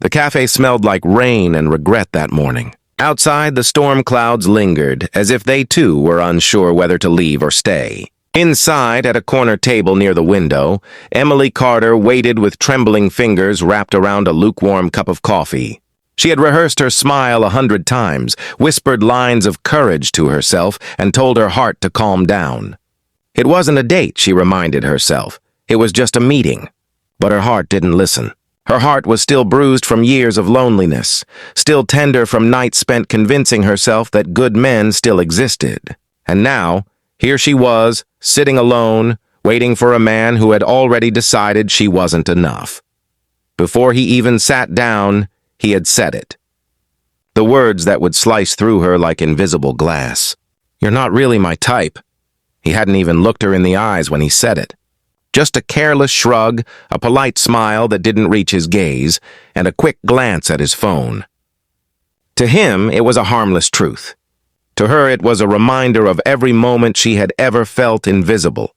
The cafe smelled like rain and regret that morning. Outside, the storm clouds lingered, as if they too were unsure whether to leave or stay. Inside, at a corner table near the window, Emily Carter waited with trembling fingers wrapped around a lukewarm cup of coffee. She had rehearsed her smile 100 times, whispered lines of courage to herself, and told her heart to calm down. It wasn't a date, she reminded herself. It was just a meeting. But her heart didn't listen. Her heart was still bruised from years of loneliness, still tender from nights spent convincing herself that good men still existed. And now, here she was, sitting alone, waiting for a man who had already decided she wasn't enough. Before he even sat down, he had said it. The words that would slice through her like invisible glass. "You're not really my type." He hadn't even looked her in the eyes when he said it. Just a careless shrug, a polite smile that didn't reach his gaze, and a quick glance at his phone. To him, it was a harmless truth. To her, it was a reminder of every moment she had ever felt invisible.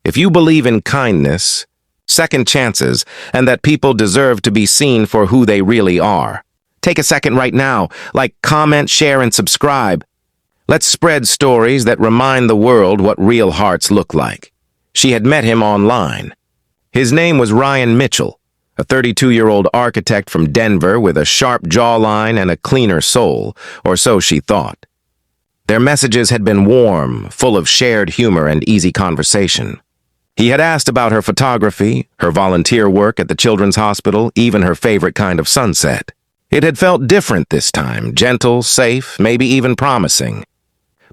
If you believe in kindness, second chances, and that people deserve to be seen for who they really are, take a second right now, comment, share, and subscribe. Let's spread stories that remind the world what real hearts look like. She had met him online. His name was Ryan Mitchell, a 32-year-old architect from Denver with a sharp jawline and a cleaner soul, or so she thought. Their messages had been warm, full of shared humor and easy conversation. He had asked about her photography, her volunteer work at the Children's Hospital, even her favorite kind of sunset. It had felt different this time, gentle, safe, maybe even promising.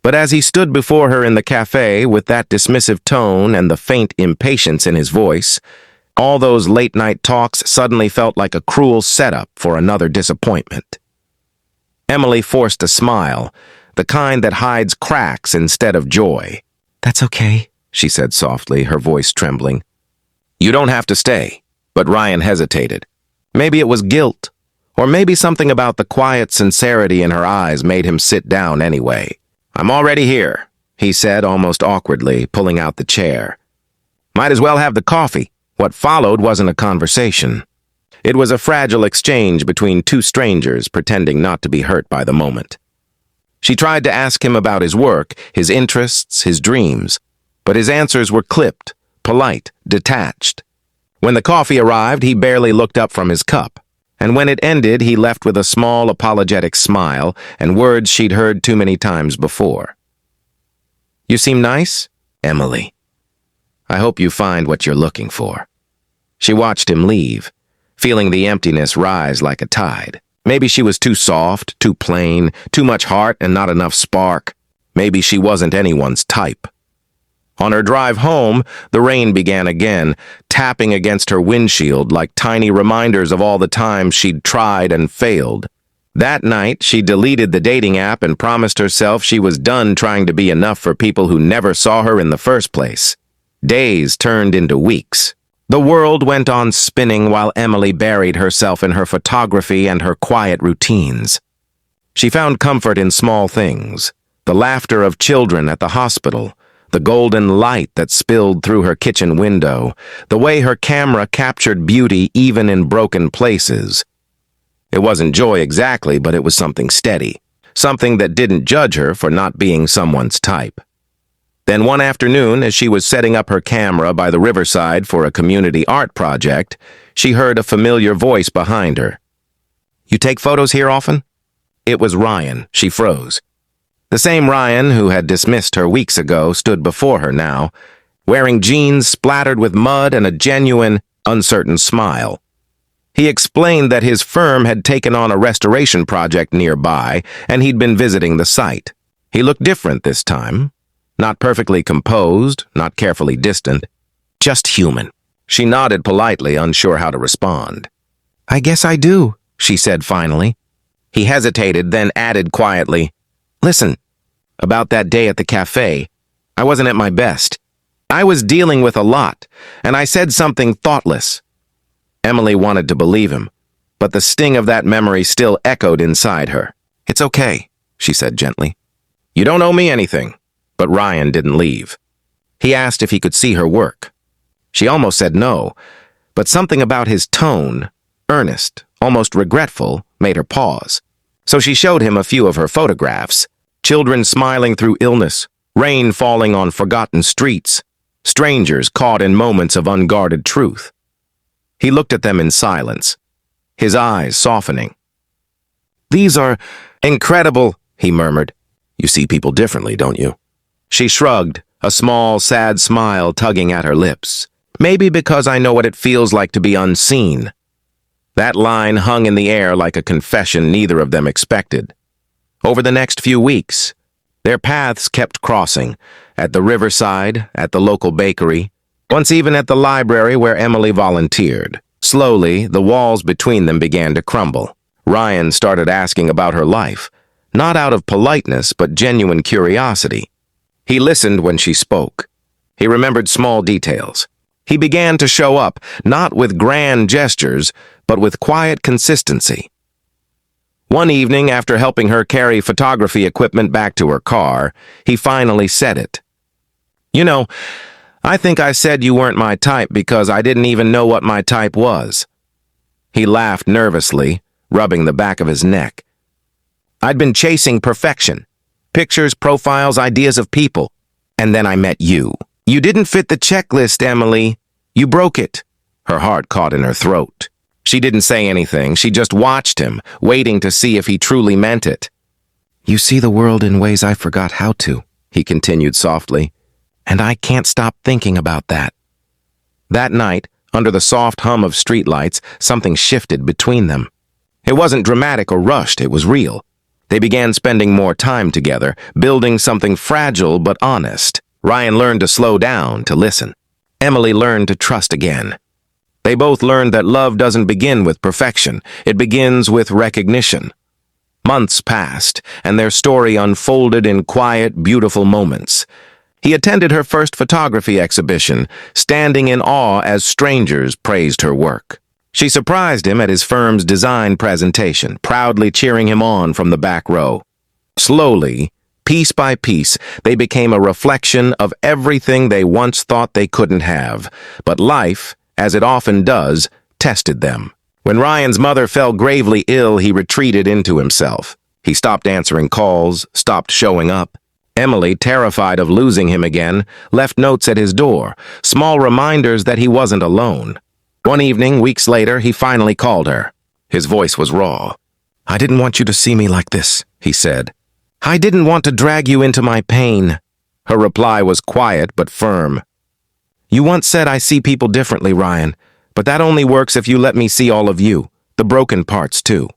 But as he stood before her in the cafe with that dismissive tone and the faint impatience in his voice, all those late-night talks suddenly felt like a cruel setup for another disappointment. Emily forced a smile, the kind that hides cracks instead of joy. "That's okay," she said softly, her voice trembling. "You don't have to stay." But Ryan hesitated. Maybe it was guilt, or maybe something about the quiet sincerity in her eyes made him sit down anyway. "I'm already here," he said almost awkwardly, pulling out the chair. "Might as well have the coffee." What followed wasn't a conversation. It was a fragile exchange between two strangers pretending not to be hurt by the moment. She tried to ask him about his work, his interests, his dreams, but his answers were clipped, polite, detached. When the coffee arrived, he barely looked up from his cup, and when it ended, he left with a small, apologetic smile and words she'd heard too many times before. "You seem nice, Emily. I hope you find what you're looking for." She watched him leave, feeling the emptiness rise like a tide. Maybe she was too soft, too plain, too much heart and not enough spark. Maybe she wasn't anyone's type. On her drive home, the rain began again, tapping against her windshield like tiny reminders of all the times she'd tried and failed. That night, she deleted the dating app and promised herself she was done trying to be enough for people who never saw her in the first place. Days turned into weeks. The world went on spinning while Emily buried herself in her photography and her quiet routines. She found comfort in small things, the laughter of children at the hospital, the golden light that spilled through her kitchen window, the way her camera captured beauty even in broken places. It wasn't joy exactly, but it was something steady, something that didn't judge her for not being someone's type. Then one afternoon, as she was setting up her camera by the riverside for a community art project, she heard a familiar voice behind her. "You take photos here often?" It was Ryan. She froze. The same Ryan who had dismissed her weeks ago stood before her now, wearing jeans splattered with mud and a genuine, uncertain smile. He explained that his firm had taken on a restoration project nearby, and he'd been visiting the site. He looked different this time. Not perfectly composed, not carefully distant, just human. She nodded politely, unsure how to respond. "I guess I do," she said finally. He hesitated, then added quietly, "Listen, about that day at the cafe, I wasn't at my best. I was dealing with a lot, and I said something thoughtless." Emily wanted to believe him, but the sting of that memory still echoed inside her. "It's okay," she said gently. "You don't owe me anything." But Ryan didn't leave. He asked if he could see her work. She almost said no, but something about his tone, earnest, almost regretful, made her pause. So she showed him a few of her photographs. Children smiling through illness, rain falling on forgotten streets, strangers caught in moments of unguarded truth. He looked at them in silence, his eyes softening. "These are incredible," he murmured. "You see people differently, don't you?" She shrugged, a small, sad smile tugging at her lips. "Maybe because I know what it feels like to be unseen." That line hung in the air like a confession neither of them expected. Over the next few weeks, their paths kept crossing, at the riverside, at the local bakery, once even at the library where Emily volunteered. Slowly, the walls between them began to crumble. Ryan started asking about her life, not out of politeness but genuine curiosity. He listened when she spoke. He remembered small details. He began to show up, not with grand gestures, but with quiet consistency. One evening, after helping her carry photography equipment back to her car, he finally said it. "You know, I think I said you weren't my type because I didn't even know what my type was." He laughed nervously, rubbing the back of his neck. "I'd been chasing perfection. Pictures, profiles, ideas of people. And then I met you. You didn't fit the checklist, Emily. You broke it." Her heart caught in her throat. She didn't say anything. She just watched him, waiting to see if he truly meant it. "You see the world in ways I forgot how to," he continued softly. "And I can't stop thinking about that." That night, under the soft hum of streetlights, something shifted between them. It wasn't dramatic or rushed, it was real. They began spending more time together, building something fragile but honest. Ryan learned to slow down, to listen. Emily learned to trust again. They both learned that love doesn't begin with perfection, it begins with recognition. Months passed, and their story unfolded in quiet, beautiful moments. He attended her first photography exhibition, standing in awe as strangers praised her work. She surprised him at his firm's design presentation, proudly cheering him on from the back row. Slowly, piece by piece, they became a reflection of everything they once thought they couldn't have. But life, as it often does, tested them. When Ryan's mother fell gravely ill, he retreated into himself. He stopped answering calls, stopped showing up. Emily, terrified of losing him again, left notes at his door, small reminders that he wasn't alone. One evening, weeks later, he finally called her. His voice was raw. "I didn't want you to see me like this," he said. "I didn't want to drag you into my pain." Her reply was quiet but firm. "You once said I see people differently, Ryan, but that only works if you let me see all of you, the broken parts too."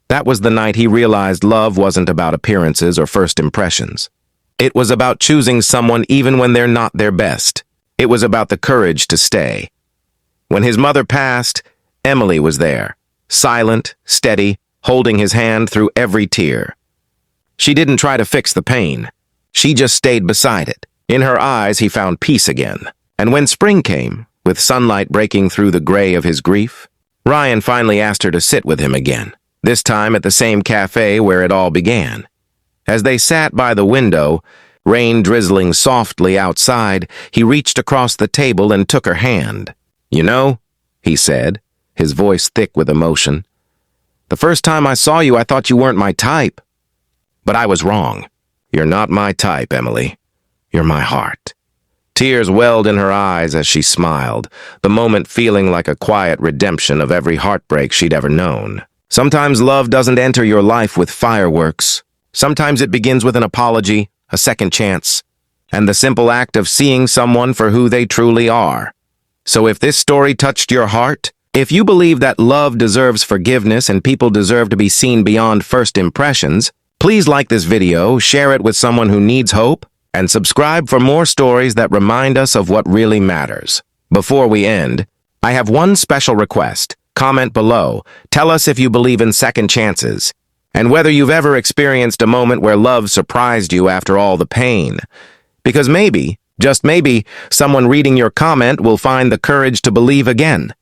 That was the night he realized love wasn't about appearances or first impressions. It was about choosing someone even when they're not their best. It was about the courage to stay. When his mother passed, Emily was there, silent, steady, holding his hand through every tear. She didn't try to fix the pain. She just stayed beside it. In her eyes, he found peace again. And when spring came, with sunlight breaking through the gray of his grief, Ryan finally asked her to sit with him again, this time at the same cafe where it all began. As they sat by the window, rain drizzling softly outside, he reached across the table and took her hand. "You know," he said, his voice thick with emotion, "the first time I saw you, I thought you weren't my type. But I was wrong. You're not my type, Emily. You're my heart." Tears welled in her eyes as she smiled, the moment feeling like a quiet redemption of every heartbreak she'd ever known. Sometimes love doesn't enter your life with fireworks. Sometimes it begins with an apology, a second chance, and the simple act of seeing someone for who they truly are. So if this story touched your heart, if you believe that love deserves forgiveness and people deserve to be seen beyond first impressions, please like this video, share it with someone who needs hope, and subscribe for more stories that remind us of what really matters. Before we end, I have one special request. Comment below. Tell us if you believe in second chances, and whether you've ever experienced a moment where love surprised you after all the pain. Because maybe, just maybe, someone reading your comment will find the courage to believe again.